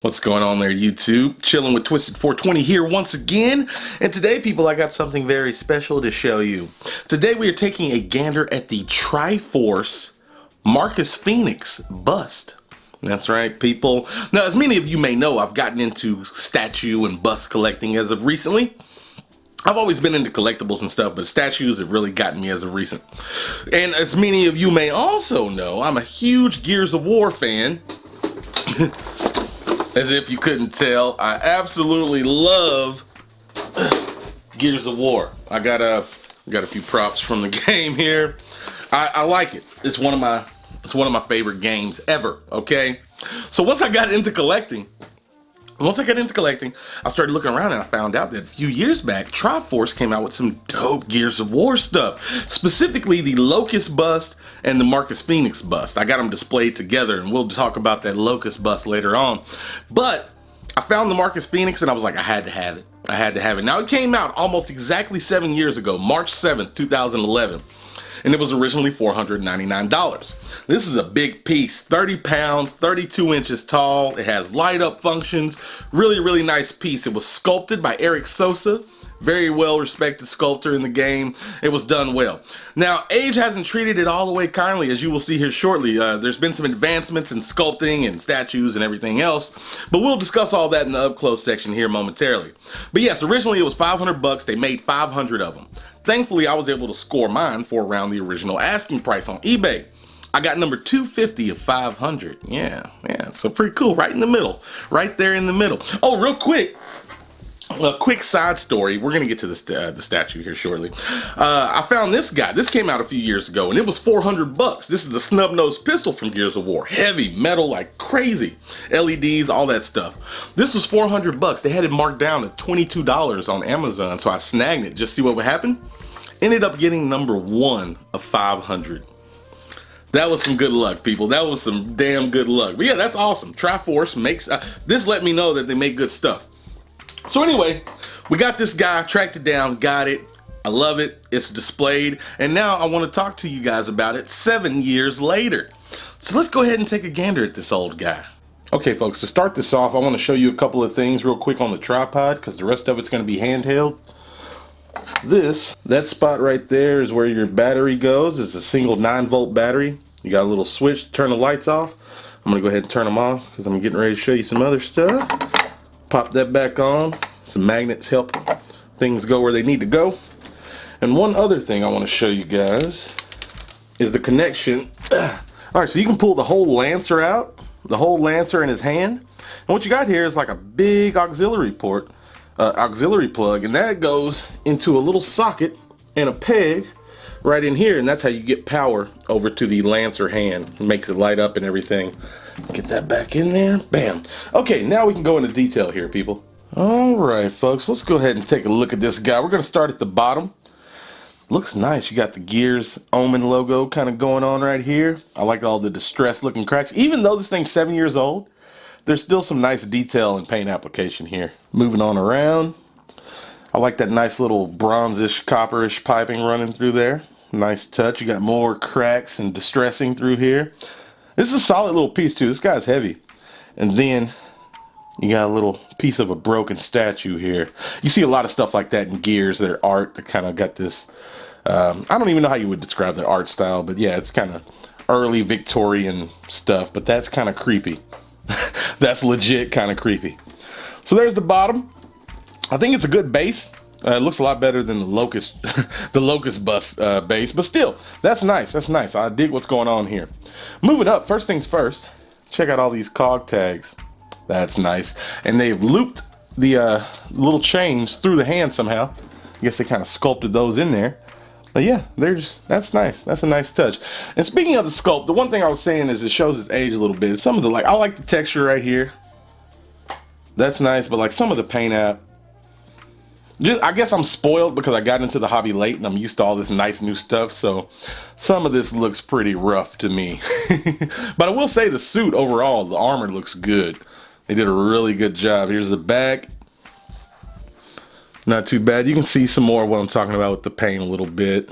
What's going on there, YouTube? Chilling with Twisted420 here once again. And today, people, I got something very special to show you. Today, we are taking a gander at the Triforce Marcus Fenix bust. That's right, people. Now, as many of you may know, I've gotten into statue and bust collecting as of recently. I've always been into collectibles and stuff, but statues have really gotten me as of recent. And as many of you may also know, I'm a huge Gears of War fan. As if you couldn't tell, I absolutely love Gears of War. I got a few props from the game here. I like it. It's one of my favorite games ever. Okay, so once I got into collecting, I started looking around and I found out that a few years back, Triforce came out with some dope Gears of War stuff. Specifically, the Locust bust and the Marcus Fenix bust. I got them displayed together, and we'll talk about that Locust bust later on. But I found the Marcus Fenix and I was like, I had to have it. I had to have it. Now, it came out almost exactly 7 years ago, March 7th, 2011. And it was originally $499. This is a big piece, 30 pounds, 32 inches tall. It has light up functions, really, really nice piece. It was sculpted by Eric Sosa, very well respected sculptor in the game. It was done well. Now, age hasn't treated it all the way kindly, as you will see here shortly. There's been some advancements in sculpting and statues and everything else, but we'll discuss all that in the up close section here momentarily. But yes, originally it was 500 bucks. They made 500 of them. Thankfully, I was able to score mine for around the original asking price on eBay. I got number 250 of 500. Yeah, so pretty cool, right in the middle, right there in the middle. Oh, real quick, a quick side story. We're gonna get to the statue here shortly. I found this guy. This came out a few years ago, and it was 400 bucks. This is the Snub-Nosed Pistol from Gears of War. Heavy metal like crazy, LEDs, all that stuff. This was 400 bucks. They had it marked down to $22 on Amazon, so I snagged it just to see what would happen. Ended up getting number 1 of 500. That was some good luck, people. That was some damn good luck. But yeah, that's awesome. Triforce makes this. Let me know that they make good stuff. So anyway, we got this guy, tracked it down, got it. I love it. It's displayed, and now I want to talk to you guys about it 7 years later. So let's go ahead and take a gander at this old guy. Okay, folks, to start this off, I want to show you a couple of things real quick on the tripod, because the rest of it's going to be handheld. That spot right there is where your battery goes. It's a single 9-volt battery. You got a little switch to turn the lights off. I'm gonna go ahead and turn them off because I'm getting ready to show you some other stuff. Pop that back on. Some magnets help things go where they need to go. And one other thing I want to show you guys is the connection. Alright, so you can pull the whole Lancer out, the whole Lancer in his hand. And what you got here is like a big auxiliary port, auxiliary plug, and that goes into a little socket and a peg right in here, and that's how you get power over to the Lancer hand. It makes it light up and everything. Get that back in there. Bam. Okay, now we can go into detail here, people. Alright, folks, let's go ahead and take a look at this guy. We're going to start at the bottom. Looks nice. You got the Gears Omen logo kind of going on right here. I like all the distressed looking cracks. Even though this thing's 7 years old, there's still some nice detail and paint application here. Moving on around. I like that nice little bronzish, copperish piping running through there. Nice touch. You got more cracks and distressing through here. This is a solid little piece too. This guy's heavy. And then you got a little piece of a broken statue here. You see a lot of stuff like that in Gears. Their art kind of got this, I don't even know how you would describe the art style, but yeah, it's kind of early Victorian stuff, but that's kind of creepy. That's legit kind of creepy. So there's the bottom. I think it's a good base. It looks a lot better than the Locust, the Locust bust base, but still, that's nice. That's nice. I dig what's going on here. Moving up, first things first. Check out all these Cog Tags. That's nice. And they've looped the little chains through the hand somehow. I guess they kind of sculpted those in there. But yeah, that's nice. That's a nice touch. And speaking of the sculpt, the one thing I was saying is it shows its age a little bit. Some of the, I like the texture right here. That's nice, but like some of the paint app, I guess I'm spoiled because I got into the hobby late and I'm used to all this nice new stuff, so some of this looks pretty rough to me. But I will say the suit overall, the armor looks good. They did a really good job. Here's the back. Not too bad. You can see some more of what I'm talking about with the paint a little bit.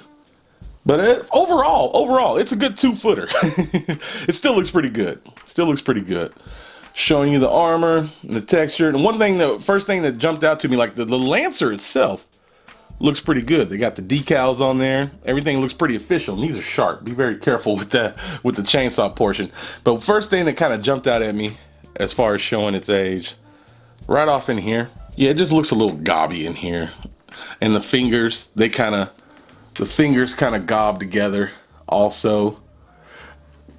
But overall, it's a good 2-footer. It still looks pretty good. Still looks pretty good. Showing you the armor and the texture. And one thing, the first thing that jumped out to me, like the Lancer itself looks pretty good. They got the decals on there. Everything looks pretty official. And these are sharp. Be very careful with that, with the chainsaw portion. But first thing that kind of jumped out at me as far as showing its age, right off in here. Yeah, it just looks a little gobby in here. And the fingers, the fingers kind of gob together also.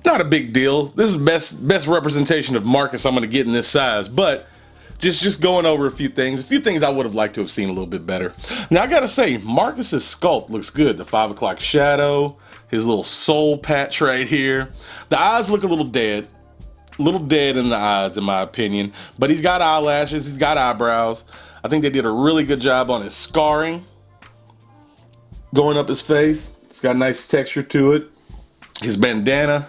Not a big deal. This is best representation of Marcus I'm gonna get in this size, but just going over a few things I would have liked to have seen a little bit better. Now I gotta say, Marcus's sculpt looks good. The 5 o'clock shadow, his little soul patch right here. The eyes look a little dead in the eyes in my opinion, but he's got eyelashes, he's got eyebrows. I think they did a really good job on his scarring going up his face. It's got a nice texture to it. His bandana.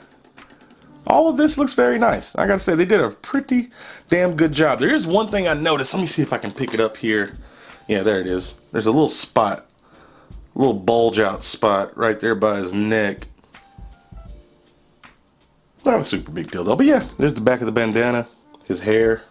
All of this looks very nice. I gotta say, they did a pretty damn good job. There is one thing I noticed. Let me see if I can pick it up here. Yeah, there it is. There's a little spot, a little bulge out spot right there by his neck. Not a super big deal though, but yeah, there's the back of the bandana, his hair.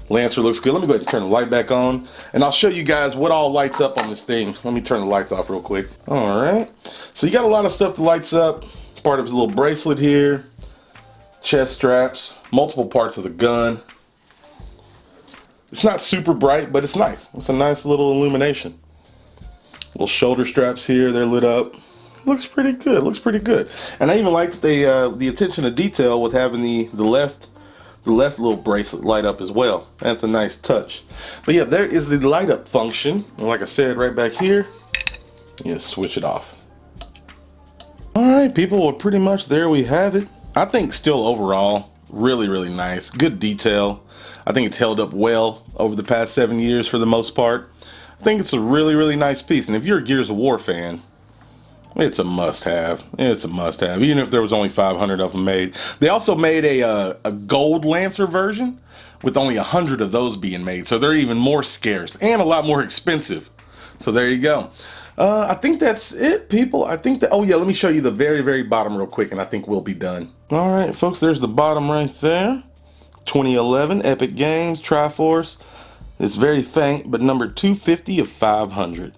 Lancer looks good. Let me go ahead and turn the light back on, and I'll show you guys what all lights up on this thing. Let me turn the lights off real quick. All right, so you got a lot of stuff that lights up. Part of his little bracelet here. Chest straps, multiple parts of the gun. It's not super bright, but it's nice. It's a nice little illumination. Little shoulder straps here, they're lit up. Looks pretty good, looks pretty good. And I even like the attention to detail with having the left little bracelet light up as well. That's a nice touch. But yeah, there is the light up function. And like I said, right back here, you just switch it off. All right, people, well, pretty much there we have it. I think still overall, really nice. Good detail. I think it's held up well over the past 7 years for the most part. I think it's a really nice piece. And if you're a Gears of War fan, it's a must-have. It's a must-have, even if there was only 500 of them made. They also made a gold Lancer version with only 100 of those being made. So they're even more scarce and a lot more expensive. So there you go. I think that's it, people. I think that, oh yeah, let me show you the very bottom real quick and I think we'll be done. All right, folks, there's the bottom right there. 2011 Epic Games, Triforce. It's very faint, but number 250 of 500.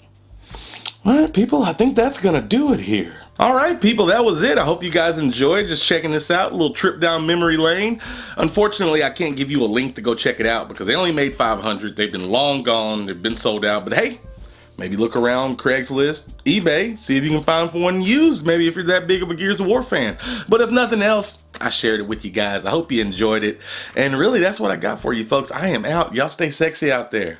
All right, people, I think that's gonna do it here. All right, people, that was it. I hope you guys enjoyed just checking this out. A little trip down memory lane. Unfortunately, I can't give you a link to go check it out because they only made 500. They've been long gone. They've been sold out, but hey, maybe look around Craigslist, eBay, see if you can find one used, maybe if you're that big of a Gears of War fan. But if nothing else, I shared it with you guys. I hope you enjoyed it. And really, that's what I got for you, folks. I am out. Y'all stay sexy out there.